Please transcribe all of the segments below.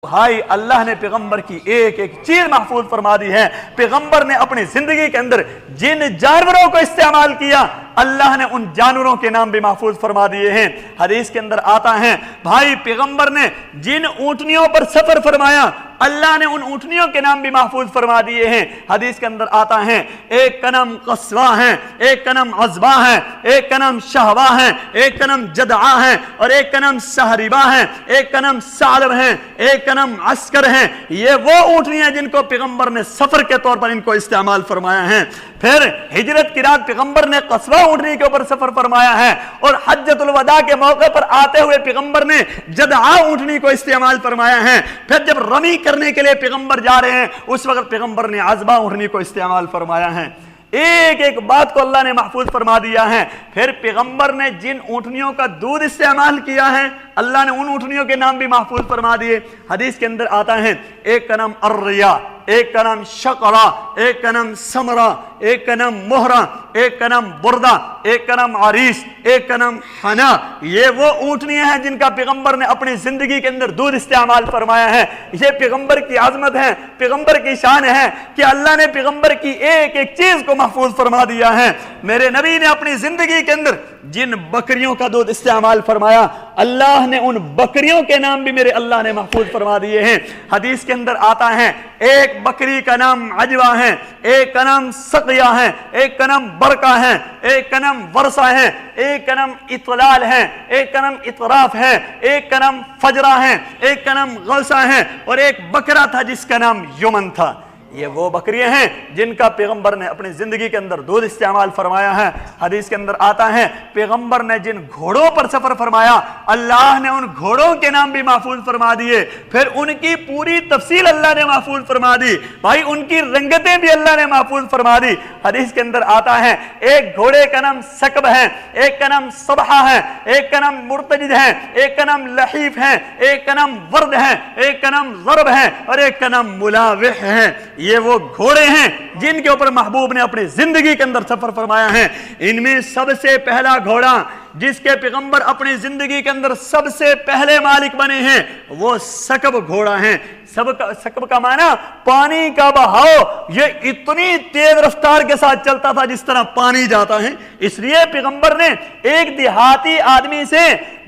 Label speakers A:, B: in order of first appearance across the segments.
A: بھائی اللہ نے پیغمبر کی ایک ایک چیز محفوظ فرما دی ہے. پیغمبر نے اپنی زندگی کے اندر جن جانوروں کو استعمال کیا اللہ نے ان جانوروں کے نام بھی محفوظ فرما دیے ہیں. حدیث کے اندر آتا ہے بھائی پیغمبر نے جن اونٹنیوں پر سفر فرمایا اللہ نے ان اونٹنیوں کے نام بھی محفوظ فرما دیے ہیں. حدیث کے اندر آتا ہے ایک کا نام قصوا ہے, ایک کا نام عزبا ہے, ایک کا نام شہوا ہے, ایک کا نام جدعا ہے, اور ایک کا نام سہریبا ہے, ایک کا نام ثعلب ہے, ایک کا نام عسکر ہے. یہ وہ اونٹنیاں جن کو پیغمبر نے سفر کے طور پر ان کو استعمال فرمایا ہے. پھر ہجرت کی رات پیغمبر نے قصوا اونٹنی کے اوپر سفر فرمایا ہے, اور حجۃ الوداع کے موقع پر آتے ہوئے پیغمبر نے جدعا اونٹنی کو استعمال فرمایا ہے. پھر جب رمی کرنے کے لیے پیغمبر جا رہے ہیں اس وقت پیغمبر نے عزبا اونٹنی کو استعمال فرمایا ہے. ایک ایک بات کو اللہ نے محفوظ فرما دیا ہے. پھر پیغمبر نے جن اونٹنیوں کا دودھ استعمال کیا ہے اللہ نے ان اونٹنیوں کے نام بھی محفوظ فرما دیے. حدیث کے اندر آتا ہے ایک کا نام اریا, ایک کا نام شقرا, ایک کا نام سمرا, ایک کا نام مہرا, ایک کا نام بردا, ایک کا نام عریس, ایک کا نام حنا. یہ وہ اونٹنیاں ہیں جن کا پیغمبر نے اپنی زندگی کے اندر دودھ استعمال فرمایا ہے. یہ پیغمبر کی عظمت ہے, پیغمبر کی شان ہے کہ اللہ نے پیغمبر کی ایک ایک چیز کو محفوظ فرما دیا ہے. میرے نبی نے اپنی زندگی کے اندر جن بکریوں کا دودھ استعمال فرمایا اللہ نے ان بکریوں کے نام بھی میرے اللہ نے محفوظ فرما دیے ہیں. حدیث کے اندر آتا ہے ایک بکری کا نام عجوہ ہے, ایک کا نام سقیہ ہے, ایک کا نام برکہ ہے, ایک کا نام ورثہ ہے, ایک کا نام اطلال ہے, ایک کا نام اطراف ہے, ایک کا نام فجرہ ہے, ایک کا نام غلسہ ہے, اور ایک بکرا تھا جس کا نام یمن تھا. یہ وہ بکریاں ہیں جن کا پیغمبر نے اپنی زندگی کے اندر دودھ استعمال فرمایا ہے. حدیث کے اندر آتا ہے پیغمبر نے جن گھوڑوں پر سفر فرمایا اللہ نے ان گھوڑوں کے نام بھی محفوظ فرما دیے. پھر ان کی پوری تفصیل اللہ نے محفوظ فرما دی. بھائی ان کی رنگتیں بھی اللہ نے محفوظ فرما دی. حدیث کے اندر آتا ہے ایک گھوڑے کا نام سکب ہے, ایک کا نام صبحہ ہے, ایک کا نام مرتجد ہے, ایک کا نام لحیف ہے, ایک کا نام ورد ہے, ایک کا نام ضرب ہے, اور ایک کا نام ملاوح ہے. یہ وہ گھوڑے ہیں جن کے اوپر محبوب نے اپنی زندگی کے اندر سفر فرمایا ہے. ان میں سب سے پہلا گھوڑا جس کے پیغمبر اپنی زندگی کے اندر سب سے پہلے مالک بنے ہیں وہ سکب گھوڑا ہے. سکب کا معنی پانی کا بہاؤ, یہ اتنی تیز رفتار کے ساتھ چلتا تھا جس طرح پانی جاتا ہے. اس لیے پیغمبر نے ایک دیہاتی آدمی سے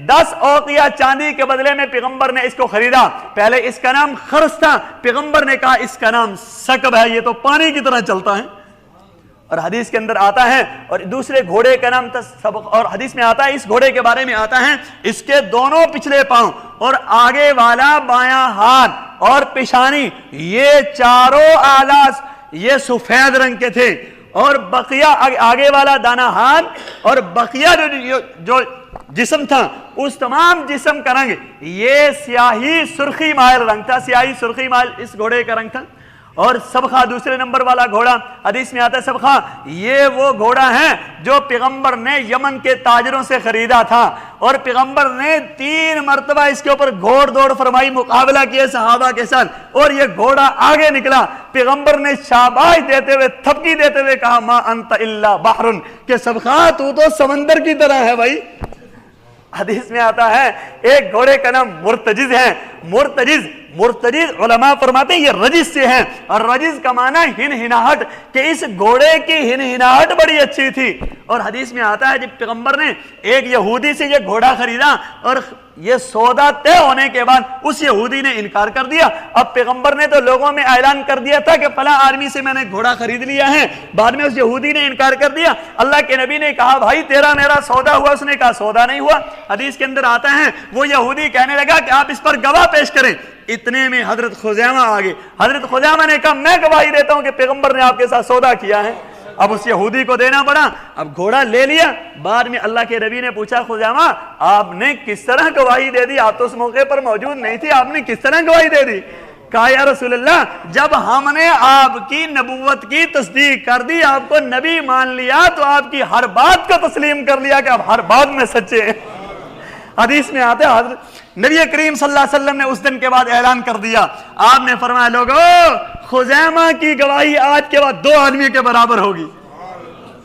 A: 10 اوقیہ چاندی کے بدلے میں پیغمبر نے اس کو خریدا. پہلے اس کا نام خرس تھا, پیغمبر نے کہا اس کا نام سکب ہے, یہ تو پانی کی طرح چلتا ہے. اور حدیث کے اندر آتا ہے اور دوسرے گھوڑے کا نام تھا سبق, اور حدیث میں آتا ہے اس گھوڑے کے بارے میں آتا ہے اس کے دونوں پچھلے پاؤں اور آگے والا بایاں ہاتھ اور پیشانی یہ چاروں آلاز یہ سفید رنگ کے تھے, اور بقیہ آگے والا دانا ہاتھ اور بقیہ جو جسم تھا اس تمام جسم کا رنگ یہ سیاہی سرخی مائل رنگ تھا. سیاہی سرخی مائل اس گھوڑے کا رنگ تھا. اور سبخہ دوسرے نمبر والا گھوڑا حدیث میں آتا ہے سبخہ یہ وہ گھوڑا ہے جو پیغمبر نے یمن کے تاجروں سے خریدا تھا, اور پیغمبر نے 3 مرتبہ اس کے اوپر گھوڑ دوڑ فرمائی, مقابلہ کیا صحابہ کے ساتھ, اور یہ گھوڑا آگے نکلا. پیغمبر نے شاباش دیتے ہوئے تھپکی دیتے ہوئے کہا ما انت الا بحر, کہ سبخہ تو سمندر کی طرح ہے. بھائی حدیث میں آتا ہے ایک گھوڑے کا نام مرتجز ہے. مرتجز علماء فرماتے ہیں یہ رجز سے ہیں, اور رجز کا معنی ہنہناہٹ, کہ اس گھوڑے کی ہنہناہٹ بڑی اچھی تھی. اور حدیث میں آتا ہے جب پیغمبر نے ایک یہودی سے یہ گھوڑا خریدا اور یہ سودا طے ہونے کے بعد اس یہودی نے انکار کر دیا. اب پیغمبر نے تو لوگوں میں اعلان کر دیا تھا کہ فلاں آدمی سے میں نے گھوڑا خرید لیا ہے, بعد میں اس یہودی نے انکار کر دیا. اللہ کے نبی نے کہا بھائی تیرا میرا سودا ہوا, اس نے کہا سودا نہیں ہوا. حدیث کے اندر آتا ہے وہ یہودی کہنے لگا کہ آپ اس پر گواہ پیش کریں. اتنے میں حضرت خزیمہ آگے. حضرت خزیمہ نے کہا میں گواہی دیتا ہوں کہ پیغمبر نے آپ کے ساتھ سودا کیا ہے. اب اس یہودی کو دینا پڑا. اب گھوڑا لے لیا. بعد میں اللہ کے نبی نے پوچھا خزیمہ آپ نے کس طرح گواہی دے دی, آپ تو اس موقع پر موجود نہیں تھی, آپ نے کس طرح گواہی دے دی؟ کہا یا رسول اللہ جب ہم نے آپ کی نبوت کی تصدیق کر دی, آپ کو نبی مان لیا, تو آپ کی ہر بات کو تسلیم کر لیا کہ آپ ہر بات میں سچے ہیں. حدیث میں آتے حضرت نبی کریم صلی اللہ علیہ وسلم نے اس دن کے بعد اعلان کر دیا. آپ نے فرمایا لوگو خزیمہ کی گواہی آج کے بعد 2 آدمیوں کے برابر ہوگی.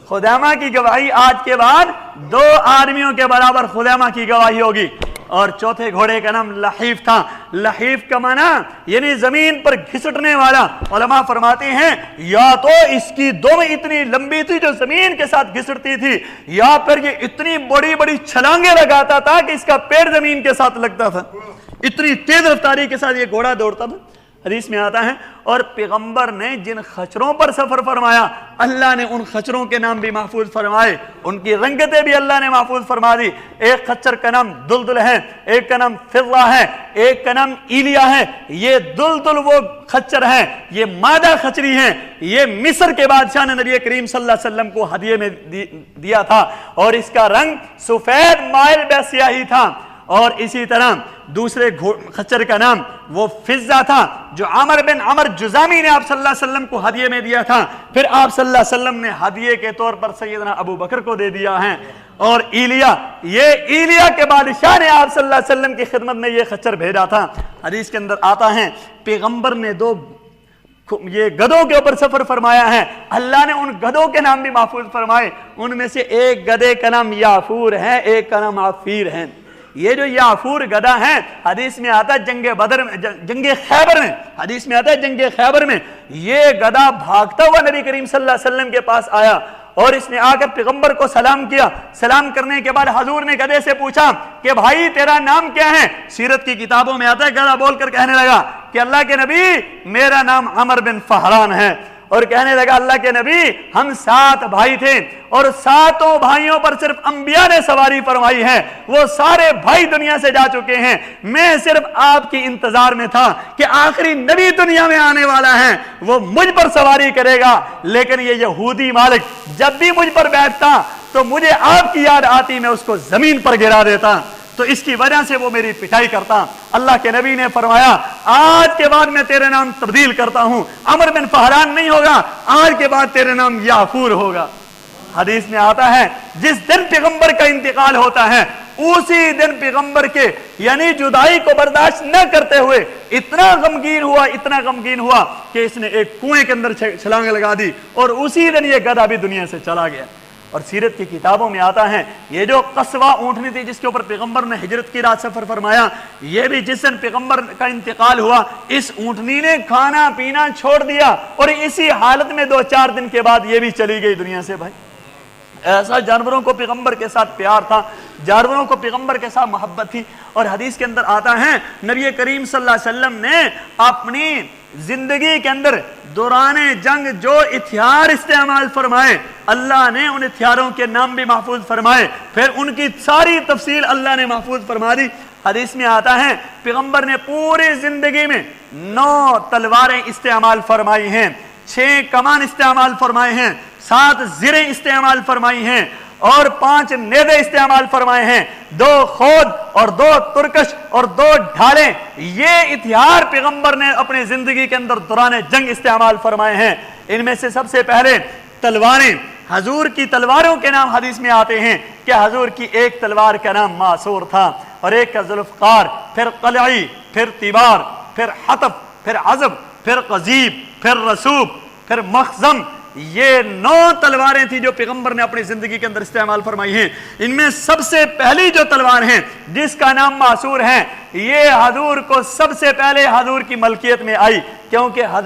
A: خزیمہ کی گواہی آج کے بعد 2 آدمیوں کے برابر خزیمہ کی گواہی ہوگی. اور چوتھے گھوڑے کا نام لحیف تھا۔ لحیف کا معنی یعنی زمین پر گھسٹنے والا۔ علماء فرماتے ہیں یا تو اس کی دم اتنی لمبی تھی جو زمین کے ساتھ گھسٹتی تھی، یا پھر یہ اتنی بڑی بڑی چھلانگیں لگاتا تھا کہ اس کا پیر زمین کے ساتھ لگتا تھا، اتنی تیز رفتاری کے ساتھ یہ گھوڑا دوڑتا تھا۔ حدیث میں آتا ہے اور پیغمبر نے جن خچروں پر سفر فرمایا اللہ نے ان خچروں کے نام بھی محفوظ فرمائے، ان کی رنگتیں بھی اللہ نے محفوظ فرما دی۔ ایک خچر کا نام دلدل ہے، ایک کا نام فرہ ہے، ایک کا نام ایلیا ہے۔ یہ دلدل وہ خچر ہے، یہ مادہ خچری ہے، یہ مصر کے بادشاہ نے نبی کریم صلی اللہ علیہ وسلم کو ہدیے میں دیا تھا، اور اس کا رنگ سفید مائل بے سیاہی تھا۔ اور اسی طرح دوسرے خچر کا نام وہ فضہ تھا جو عمر بن عمر جزامی نے آپ صلی اللہ علیہ وسلم کو ہدیے میں دیا تھا، پھر آپ صلی اللہ علیہ وسلم نے ہدیے کے طور پر سیدنا ابو بکر کو دے دیا ہے۔ اور ایلیا، یہ ایلیا کے بادشاہ نے آپ صلی اللہ علیہ وسلم کی خدمت میں یہ خچر بھیجا تھا۔ حدیث کے اندر آتا ہے پیغمبر نے یہ گدھوں کے اوپر سفر فرمایا ہے، اللہ نے ان گدھوں کے نام بھی محفوظ فرمائے۔ ان میں سے ایک گدھے کا نام یافور ہے، ایک کا نام عفیر ہے۔ یہ جو یافور گدھا ہے حدیث میں آتا ہے جنگ خیبر میں، حدیث میں آتا ہے جنگ خیبر میں یہ گدھا بھاگتا ہوا نبی کریم صلی اللہ علیہ وسلم کے پاس آیا، اور اس نے آ کر پیغمبر کو سلام کیا۔ سلام کرنے کے بعد حضور نے گدھے سے پوچھا کہ بھائی تیرا نام کیا ہے؟ سیرت کی کتابوں میں آتا ہے گدھا بول کر کہنے لگا کہ اللہ کے نبی میرا نام عمر بن فہران ہے، اور کہنے لگا اللہ کے نبی ہم 7 بھائی تھے، اور 7 بھائیوں پر صرف انبیاء نے سواری فرمائی ہے، وہ سارے بھائی دنیا سے جا چکے ہیں، میں صرف آپ کی انتظار میں تھا کہ آخری نبی دنیا میں آنے والا ہے وہ مجھ پر سواری کرے گا، لیکن یہ یہودی مالک جب بھی مجھ پر بیٹھتا تو مجھے آپ کی یاد آتی، میں اس کو زمین پر گرا دیتا، تو اس کی وجہ سے وہ میری پٹائی کرتا۔ اللہ کے نبی نے فرمایا آج کے بعد میں تیرے نام تبدیل کرتا ہوں، عمر بن فہران نہیں ہوگا، آج کے بعد تیرے نام یافور ہوگا۔ حدیث میں آتا ہے جس دن پیغمبر کا انتقال ہوتا ہے اسی دن پیغمبر کے یعنی جدائی کو برداشت نہ کرتے ہوئے اتنا غمگین ہوا کہ اس نے ایک کنویں کے اندر چھلانگ لگا دی، اور اسی دن یہ گدھا بھی دنیا سے چلا گیا۔ اور سیرت کی کتابوں میں آتا ہے یہ جو قصوہ اونٹنی تھی جس کے اوپر پیغمبر نے ہجرت کی رات سفر فرمایا، یہ بھی جس دن پیغمبر کا انتقال ہوا اس اونٹنی نے کھانا پینا چھوڑ دیا، اور اسی حالت میں 2-4 دن کے بعد یہ بھی چلی گئی دنیا سے۔ بھائی ایسا جانوروں کو پیغمبر کے ساتھ پیار تھا، جانوروں کو پیغمبر کے ساتھ محبت تھی۔ اور حدیث کے اندر آتا ہے نبی کریم صلی اللہ علیہ وسلم نے اپنی زندگی کے اندر دوران جنگ جو ہتھیار استعمال فرمائے اللہ نے ان ہتھیاروں کے نام بھی محفوظ فرمائے، پھر ان کی ساری تفصیل اللہ نے محفوظ فرما دی۔ حدیث میں آتا ہے پیغمبر نے پوری زندگی میں 9 تلواریں استعمال فرمائی ہیں، 6 کمان استعمال فرمائے ہیں، 7 زریں استعمال فرمائی ہیں، اور 5 نیزے استعمال فرمائے ہیں، 2 خود اور 2 ترکش اور 2 ڈھالیں۔ یہ ہتھیار پیغمبر نے اپنی زندگی کے اندر دوران جنگ استعمال فرمائے ہیں۔ ان میں سے سب سے پہلے تلواریں، حضور کی تلواروں کے نام حدیث میں آتے ہیں کہ حضور کی ایک تلوار کا نام معصور تھا، اور ایک کا ذوالفقار، پھر قلعی، پھر تیبار، پھر حطب، پھر عزب، پھر قضیب، پھر رسوب، پھر مخزم۔ یہ 9 تلواریں تھی جو پیغمبر نے اپنی زندگی کے اندر استعمال فرمائی ہیں۔ ان میں سب سے پہلی جو تلوار ہے جس کا نام معصور ہے یہ حضور کو سب سے پہلے حضور کی ملکیت میں آئی، کیونکہ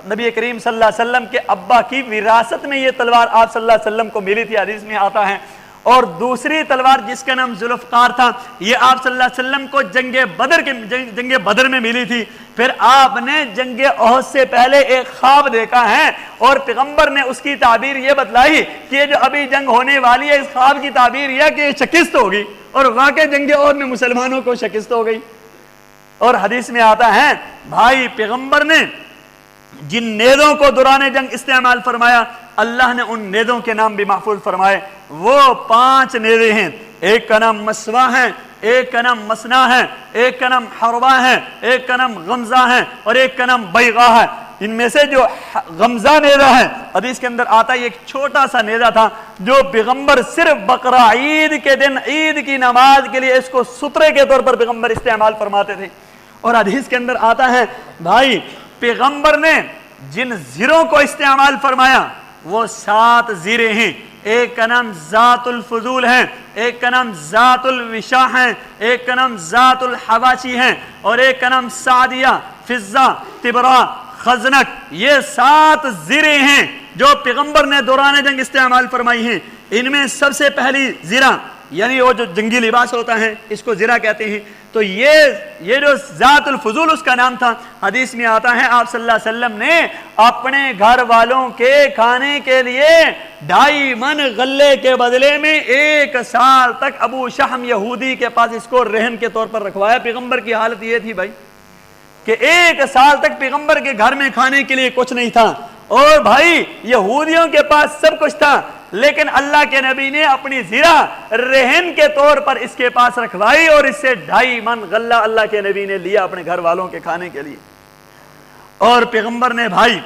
A: نبی کریم صلی اللہ علیہ وسلم کے ابا کی وراثت میں یہ تلوار آپ صلی اللہ علیہ وسلم کو ملی تھی، حدیث میں آتا ہے۔ اور دوسری تلوار جس کا نام ذوالفقار تھا یہ آپ صلی اللہ علیہ وسلم کو جنگ بدر میں ملی تھی۔ پھر آپ نے جنگ احد سے پہلے ایک خواب دیکھا ہے، اور پیغمبر نے اس کی تعبیر یہ بتلائی کہ یہ جو ابھی جنگ ہونے والی ہے اس خواب کی تعبیر یہ کہ یہ شکست ہوگی، اور واقع جنگ احد میں مسلمانوں کو شکست ہو گئی۔ اور حدیث میں آتا ہے بھائی پیغمبر نے جن نیزوں کو دوران جنگ استعمال فرمایا اللہ نے ان نیزوں کے نام بھی محفوظ فرمائے۔ وہ 5 نیزے ہیں، ایک کا نام مسوا ہے، ایک کا نام مسنا ہے، ایک کا نام حربہ ہے، ایک کا نام غمزہ ہے، اور ایک کا نام بیغا ہے۔ ان میں سے جو غمزہ نیزہ ہے حدیث کے اندر آتا ہے ایک چھوٹا سا نیزہ تھا جو پیغمبر صرف بقرہ عید کے دن عید کی نماز کے لیے اس کو سترے کے طور پر پیغمبر استعمال فرماتے تھے۔ اور حدیث کے اندر آتا ہے بھائی پیغمبر نے جن زیروں کو استعمال فرمایا وہ 7 زیریں ہیں، ایک کا نام ذات الفضول ہے، ایک کا نام ذات الوشا ہے، ایک کا نام ذات الحواشی ہے، اور ایک کا نام سعدیہ، فضہ، تبرا، خزنک۔ یہ 7 زریں ہیں جو پیغمبر نے دوران جنگ استعمال فرمائی ہیں۔ ان میں سب سے پہلی زرہ یعنی وہ جو جنگی لباس ہوتا ہے اس کو زرہ کہتے ہیں۔ تو یہ جو ذات الفضول اس کا نام تھا، حدیث میں آتا ہے آپ صلی اللہ علیہ وسلم نے اپنے گھر والوں کے کھانے کے لیے 2.5 من غلے کے بدلے میں 1 سال تک ابو شحم یہودی کے پاس اس کو رہن کے طور پر رکھوایا۔ پیغمبر کی حالت یہ تھی بھائی کہ 1 سال تک پیغمبر کے گھر میں کھانے کے لیے کچھ نہیں تھا، اور بھائی یہودیوں کے پاس سب کچھ تھا، لیکن اللہ کے نبی نے اپنی زرہ رہن کے طور پر اس کے پاس رکھوائی، اور اس سے 2.5 من غلہ اللہ کے نبی نے لیا اپنے گھر والوں کے کھانے کے لیے۔ اور پیغمبر نے بھائی،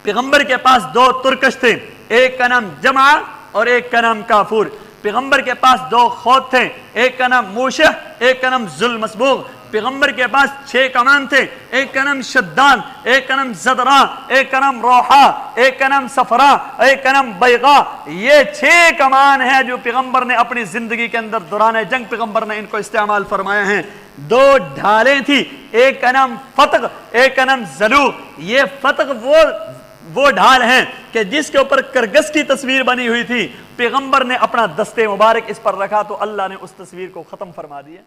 A: پیغمبر کے پاس 2 ترکش تھے، ایک کا نام جمع اور ایک کا نام کافور۔ پیغمبر کے پاس 2 خوت تھے، ایک کا نام موشہ، ایک کا نام ذل مسبوغ۔ پیغمبر کے پاس 6 کمان تھے، ایک کا نام شدان، ایک کا نام زدرا، ایک کا نام روحا، ایک کا نام صفرا، ایک کا نام بیغا۔ یہ 6 کمان ہیں جو پیغمبر نے اپنی زندگی کے اندر دوران جنگ پیغمبر نے ان کو استعمال فرمایا ہیں۔ 2 ڈھالیں تھی، ایک کا نام فتق، ایک کا نام زلو۔ یہ فتق وہ ڈھال ہیں کہ جس کے اوپر کرگس کی تصویر بنی ہوئی تھی، پیغمبر نے اپنا دستے مبارک اس پر رکھا تو اللہ نے اس تصویر کو ختم فرما دیا۔